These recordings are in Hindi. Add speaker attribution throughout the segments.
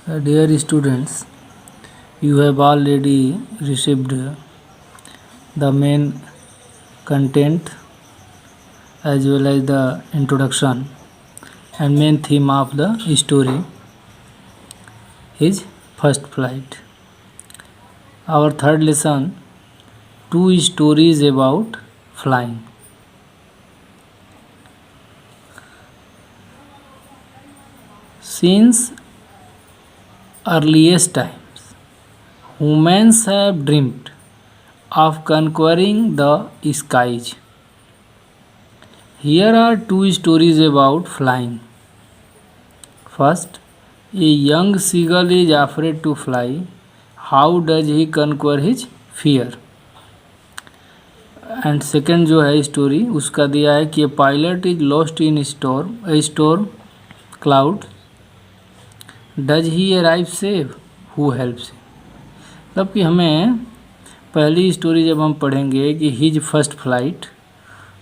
Speaker 1: Dear students, you have already received the main content as well as the introduction and main theme of the story is first flight. Our third lesson, two stories about flying. Since earliest times, humans have dreamed of conquering the skies. Here are two stories about flying. First, a young seagull is afraid to fly. How does he conquer his fear? And second जो है स्टोरी उसका दिया है कि a pilot is lost in storm cloud does he arrive save who helps. मतलब कि हमें पहली स्टोरी जब हम पढ़ेंगे कि हिज फर्स्ट फ्लाइट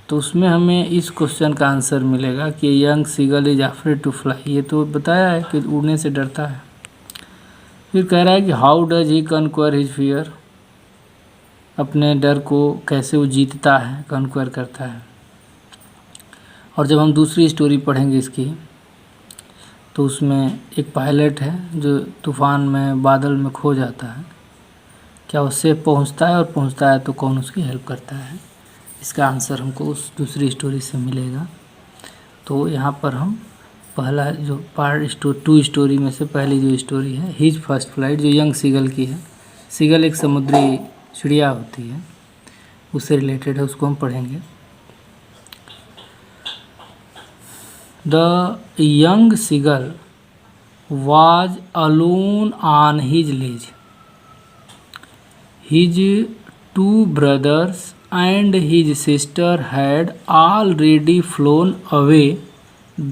Speaker 1: तो उसमें हमें इस क्वेश्चन का आंसर मिलेगा कि young seagull is afraid to fly. ये तो बताया है कि उड़ने से डरता है। फिर कह रहा है कि how does he conquer his fear, अपने डर को कैसे वो जीतता है, कन्क्वर करता है। और जब हम दूसरी स्टोरी पढ़ेंगे इसकी तो उसमें एक पायलट है जो तूफ़ान में बादल में खो जाता है। क्या वो सेफ पहुंचता है और पहुंचता है तो कौन उसकी हेल्प करता है, इसका आंसर हमको उस दूसरी स्टोरी से मिलेगा। तो यहाँ पर हम पहला जो टू स्टोरी में से पहली जो स्टोरी है हिज फर्स्ट फ्लाइट जो यंग सीगल की है। सीगल एक समुद्री चिड़िया होती है, उससे रिलेटेड है, उसको हम पढ़ेंगे। The young seagull was alone on his ledge. His two brothers and his sister had already flown away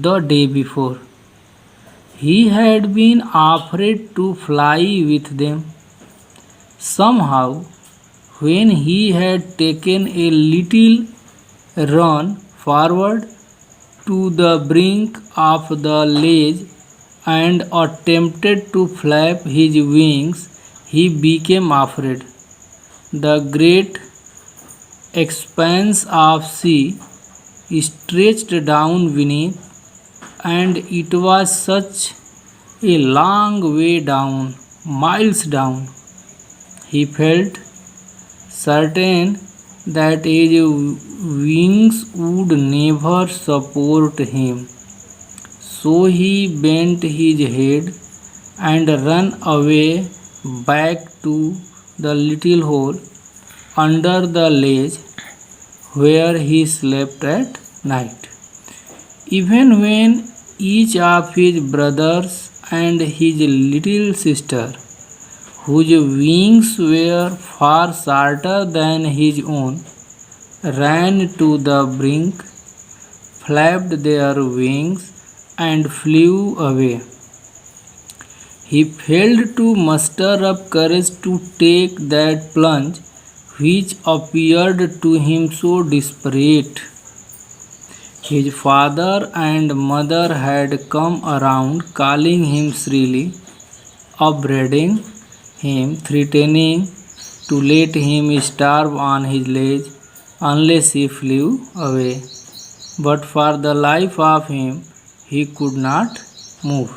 Speaker 1: the day before. He had been afraid to fly with them. Somehow, when he had taken a little run forward to the brink of the ledge and attempted to flap his wings, he became afraid. The great expanse of sea stretched down beneath, and it was such a long way down, miles down. He felt certain that his wings would never support him. So he bent his head and ran away back to the little hole under the ledge where he slept at night. Even when each of his brothers and his little sister, whose wings were far shorter than his own, ran to the brink, flapped their wings and flew away. He failed to muster up courage to take that plunge which appeared to him so desperate. His father and mother had come around, calling him shrilly, upbraiding him, threatening to let him starve on his ledge unless he flew away. But for the life of him, he could not move.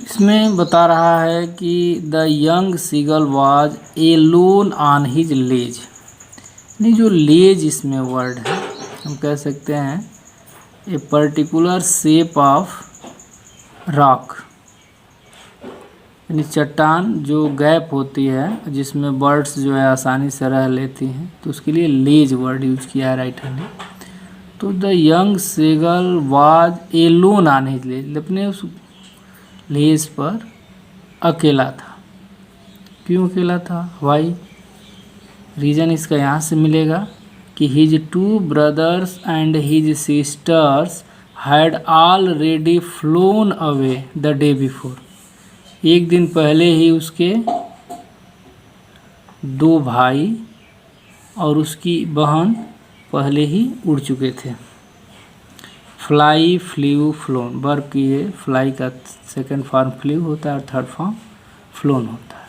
Speaker 1: इसमें बता रहा है कि the young seagull was alone on his ledge. यानी जो लेज इसमें वर्ड है हम कह सकते हैं a particular shape of rock, यानी चट्टान जो गैप होती है जिसमें बर्ड्स जो है आसानी से रह लेती हैं, तो उसके लिए लेज वर्ड यूज किया है राइटर ने। तो the young seagull was alone on his ledge, अपने उस लेज पर अकेला था। क्यों अकेला था, वाई, रीज़न इसका यहाँ से मिलेगा कि his two brothers and his sisters had already flown away the day before. एक दिन पहले ही उसके दो भाई और उसकी बहन पहले ही उड़ चुके थे। Fly, flue, phloem. वर्ब की है, फ्लाई का सेकंड फॉर्म फ्ल्यू होता है और थर्ड फॉर्म फ्लोन होता है।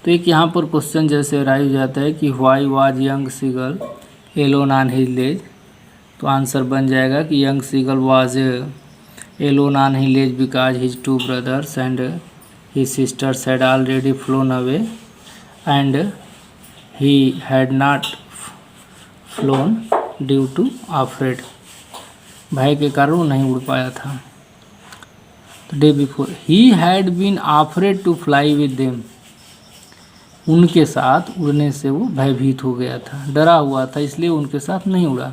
Speaker 1: तो एक यहाँ पर क्वेश्चन जैसे राइज हो जाता है कि why was young seagull alone on his ledge. तो आंसर बन जाएगा कि young seagull was alone on his ledge because his two brothers and his sisters had already flown away and he had not flown due to afraid. भय के कारण वो नहीं उड़ पाया था। तो they before he had been afraid to fly with them. उनके साथ उड़ने से वो भयभीत हो गया था, डरा हुआ था, इसलिए उनके साथ नहीं उड़ा।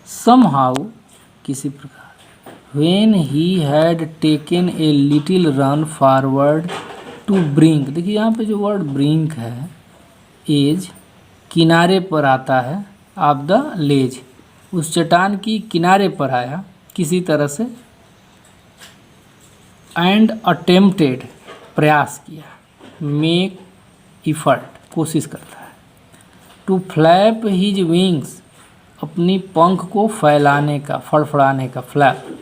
Speaker 1: समहाउ किसी प्रकार when he had taken a little run forward to brink. देखिए यहाँ पे जो वर्ड ब्रिंक है, एज किनारे पर आता है, ऑफ द लेज, उस चट्टान की किनारे पर आया किसी तरह से, एंड अटेम्प्टेड प्रयास किया, मेक इफर्ट कोशिश करता है, टू फ्लैप हिज विंग्स अपनी पंख को फैलाने का, फड़फड़ाने का, फ्लैप।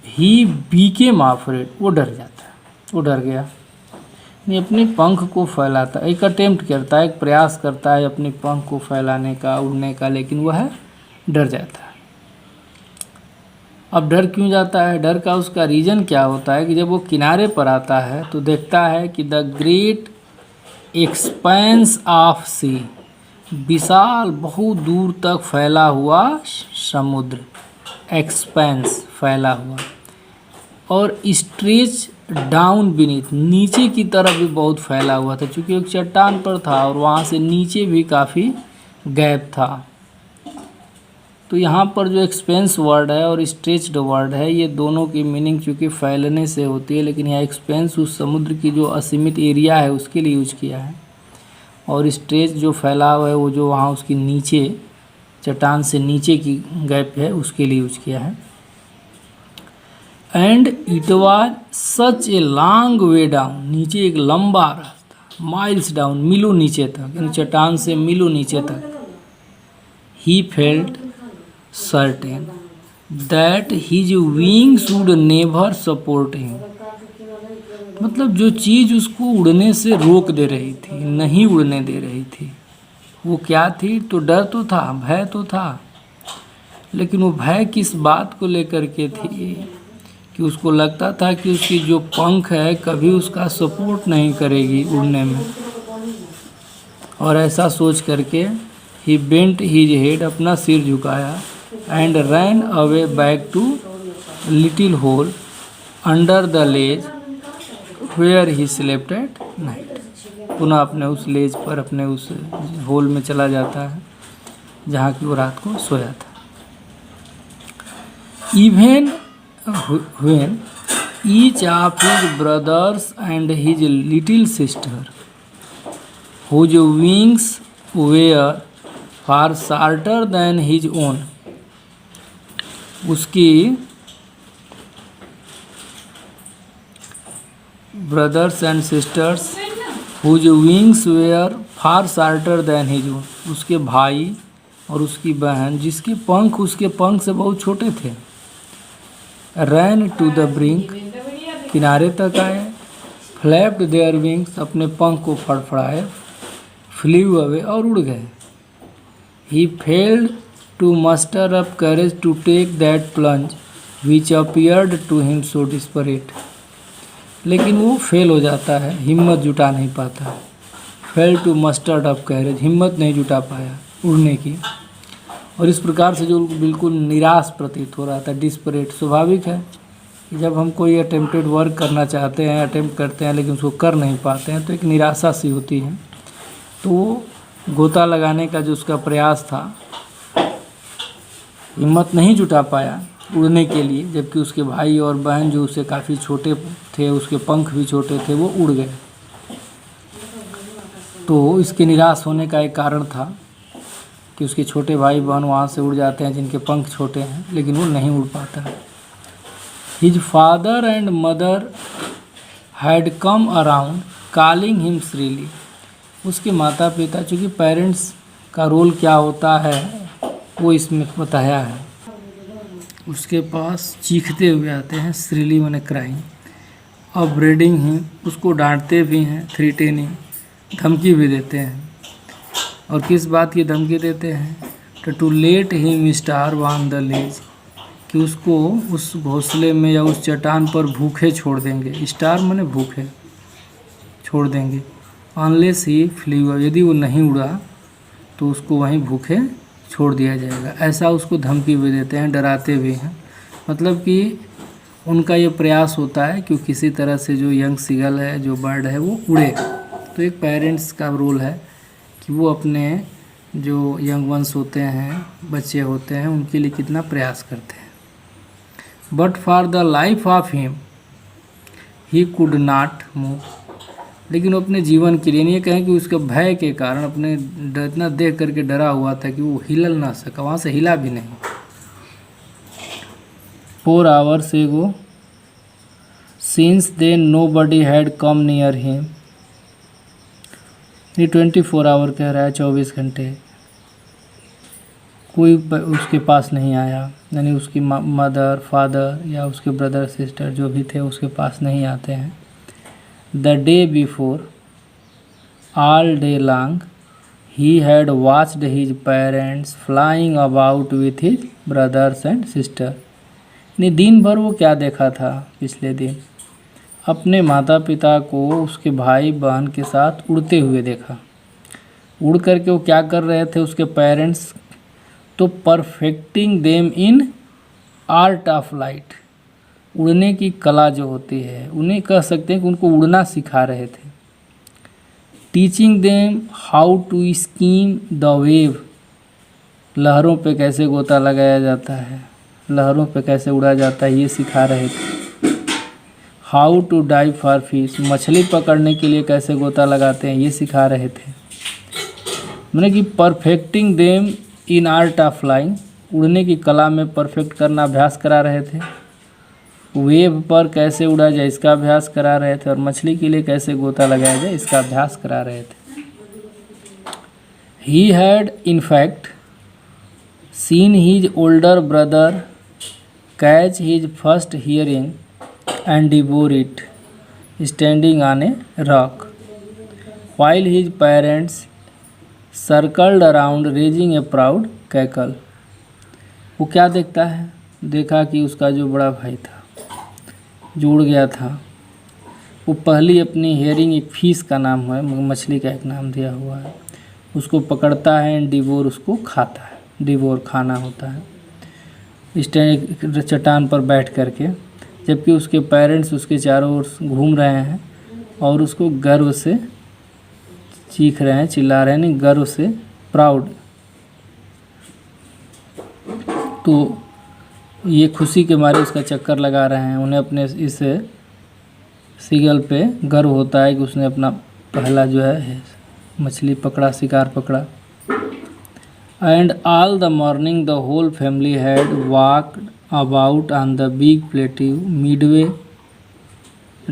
Speaker 1: ही बीकेम अफ्रेड, वो डर जाता है, वो डर गया, नहीं अपनी पंख को फैलाता, एक अटेम्प्ट करता है, एक प्रयास करता है अपनी पंख को फैलाने का, उड़ने का, लेकिन वह डर जाता है। अब डर क्यों जाता है? डर का उसका रीज़न क्या होता है कि जब वो किनारे पर आता है तो देखता है कि द ग्रेट एक्सपेंस ऑफ सी, विशाल बहुत दूर तक फैला हुआ समुद्र, एक्सपेंस फैला हुआ, और स्ट्रेच डाउन बीनीथ, नीचे की तरफ भी बहुत फैला हुआ था, क्योंकि एक चट्टान पर था और वहाँ से नीचे भी काफ़ी गैप था। तो यहाँ पर जो एक्सपेंस वर्ड है और स्ट्रेच्ड वर्ड है, ये दोनों की मीनिंग चूँकि फैलने से होती है, लेकिन यहाँ एक्सपेंस उस समुद्र की जो असीमित एरिया है उसके लिए यूज किया है, और स्ट्रेच जो फैला हुआ है वो जो वहाँ उसकी नीचे चट्टान से नीचे की गैप है उसके लिए यूज किया है। And it was such a long way down, नीचे एक लंबा रास्ता, माइल्स डाउन, मीलों नीचे तक, यानी चट्टान से मीलों नीचे तक। He felt certain that his wings would never support him. मतलब जो चीज़ उसको उड़ने से रोक दे रही थी, नहीं उड़ने दे रही थी, वो क्या थी? तो डर तो था, भय तो था, लेकिन वो भय किस बात को लेकर के थी कि उसको लगता था कि उसकी जो पंख है कभी उसका सपोर्ट नहीं करेगी उड़ने में। और ऐसा सोच करके ही बेंट हिज हेड, अपना सिर झुकाया, and ran away back to little hole under the ledge where he slept at night. पुनः अपने उस लेज पर, अपने उस होल में चला जाता है जहाँ की वो रात को सोया था। Even when each of his brothers and his little sister, whose wings were far shorter than his own, उसकी brothers and sisters whose wings were far shorter than his own, उसके भाई और उसकी बहन जिसके पंख उसके पंख से बहुत छोटे थे, रैन टू द ब्रिंक, किनारे तक आए, फ्लैप्ड देयर विंग्स, अपने पंख को फड़फड़ाए, फ्लीव अवे, और उड़ गए। He failed to muster up courage to take that plunge which appeared to him so desperate. लेकिन वो फेल हो जाता है, हिम्मत जुटा नहीं पाता। फेल टू मस्टर अप करेज, हिम्मत नहीं जुटा पाया उड़ने की, और इस प्रकार से जो बिल्कुल निराश प्रतीत हो रहा था, डिस्परेट। स्वाभाविक है कि जब हम कोई अटेम्प्टेड वर्क करना चाहते हैं, अटेम्प्ट करते हैं, लेकिन उसको कर नहीं पाते हैं, तो एक निराशा सी होती है। तो गोता लगाने का जो उसका प्रयास था, हिम्मत नहीं जुटा पाया उड़ने के लिए, जबकि उसके भाई और बहन जो उससे काफ़ी छोटे थे, उसके पंख भी छोटे थे, वो उड़ गए। तो इसके निराश होने का एक कारण था कि उसके छोटे भाई बहन वहाँ से उड़ जाते हैं जिनके पंख छोटे हैं, लेकिन वो नहीं उड़ पाता। His father and mother had come around calling him shrilly. उसके माता पिता, चूँकि पेरेंट्स का रोल क्या होता है वो इसमें बताया है। उसके पास चीखते हुए आते हैं, श्रीली मैंने क्राइंग, अपब्रेडिंग ही, उसको डांटते भी हैं, थ्रीटेनिंग, धमकी भी देते हैं। और किस बात की धमकी देते हैं? To let him starve on the ledge, कि उसको उस घोंसले में या उस चट्टान पर भूखे छोड़ देंगे। स्टार माने भूखे छोड़ देंगे। अनलेस ही फ्लीव, यदि वो नहीं उड़ा तो उसको वहीं भूखे छोड़ दिया जाएगा। ऐसा उसको धमकी भी देते हैं, डराते भी हैं। मतलब कि उनका ये प्रयास होता है कि किसी तरह से जो यंग सीगल है, जो बर्ड है, वो उड़े। तो एक पेरेंट्स का रोल है कि वो अपने जो यंग वंस होते हैं, बच्चे होते हैं, उनके लिए कितना प्रयास करते हैं। But for the life of him he could not move, लेकिन वो अपने जीवन के लिए, नहीं कहें कि उसके भय के कारण, अपने इतना देख करके डरा हुआ था कि वो हिल ना सका, वहाँ से हिला भी नहीं। 4 hours ago, since then nobody had come near him, ये 24 आवर कह रहा है, 24 घंटे कोई उसके पास नहीं आया, यानी उसकी मदर, फादर या उसके ब्रदर सिस्टर जो भी थे उसके पास नहीं आते हैं। The day before, all day long, he had watched his parents flying about with his brothers and sister, यानी दिन भर वो क्या देखा था? पिछले दिन अपने माता पिता को उसके भाई बहन के साथ उड़ते हुए देखा। उड़ करके वो क्या कर रहे थे उसके पेरेंट्स? तो perfecting them in art of light, उड़ने की कला जो होती है, उन्हें कह सकते हैं कि उनको उड़ना सिखा रहे थे। Teaching them how to skim the wave, लहरों पे कैसे गोता लगाया जाता है, लहरों पे कैसे उड़ा जाता है, ये सिखा रहे थे। How to dive for fish, मछली पकड़ने के लिए कैसे गोता लगाते हैं, ये सिखा रहे थे। मैंने कि perfecting them in art of flying, उड़ने की कला में परफेक्ट करना अभ्यास करा रहे थे। वेव पर कैसे उड़ा जाए इसका अभ्यास करा रहे थे, और मछली के लिए कैसे गोता लगाया जाए इसका अभ्यास करा रहे थे। He had in fact seen his older brother catch his first hearing and devour it, standing on a rock, while his parents circled around raising a proud cackle. वो क्या देखता है? देखा कि उसका जो बड़ा भाई था, जो उड़ गया था, वो पहली अपनी हियरिंग, एक फिश का नाम है, मछली का एक नाम दिया हुआ है, उसको पकड़ता है एंड डिवोर, उसको खाता है। डिवोर खाना होता है। स्टैंड चट्टान पर बैठ करके, जबकि उसके पेरेंट्स उसके चारों ओर घूम रहे हैं और उसको गर्व से चीख रहे हैं, चिल्ला रहे हैं, नहीं गर्व से, प्राउड। तो ये खुशी के मारे उसका चक्कर लगा रहे हैं। उन्हें अपने इस सीगल पे गर्व होता है कि उसने अपना पहला जो है मछली पकड़ा, शिकार पकड़ा। And all the morning the whole family had walked about on the big plateau midway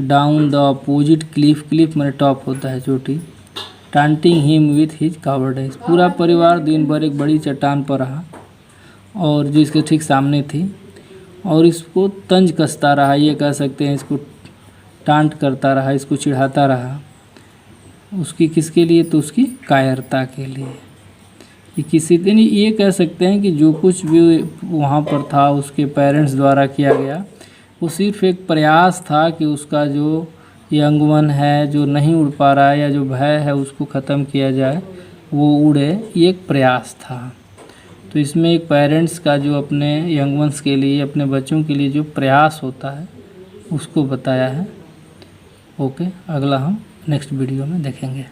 Speaker 1: down the opposite cliff में टॉप होता है चोटी, taunting him with his cowardice। पूरा परिवार दिन भर एक बड़ी चट्टान पर रहा और जो इसके ठीक सामने थी, और इसको तंज कसता रहा, ये कह सकते हैं, इसको टांट करता रहा, इसको चिढ़ाता रहा। उसकी किसके लिए? तो उसकी कायरता के लिए। कि किसी दिन ये कह सकते हैं कि जो कुछ भी वहाँ पर था उसके पेरेंट्स द्वारा किया गया, वो सिर्फ एक प्रयास था कि उसका जो यंग वन है, जो नहीं उड़ पा रहा है या जो भय है, उसको ख़त्म किया जाए, वो उड़े, ये एक प्रयास था। तो इसमें एक पेरेंट्स का जो अपने यंग वंस के लिए, अपने बच्चों के लिए जो प्रयास होता है उसको बताया है। ओके, अगला हम नेक्स्ट वीडियो में देखेंगे।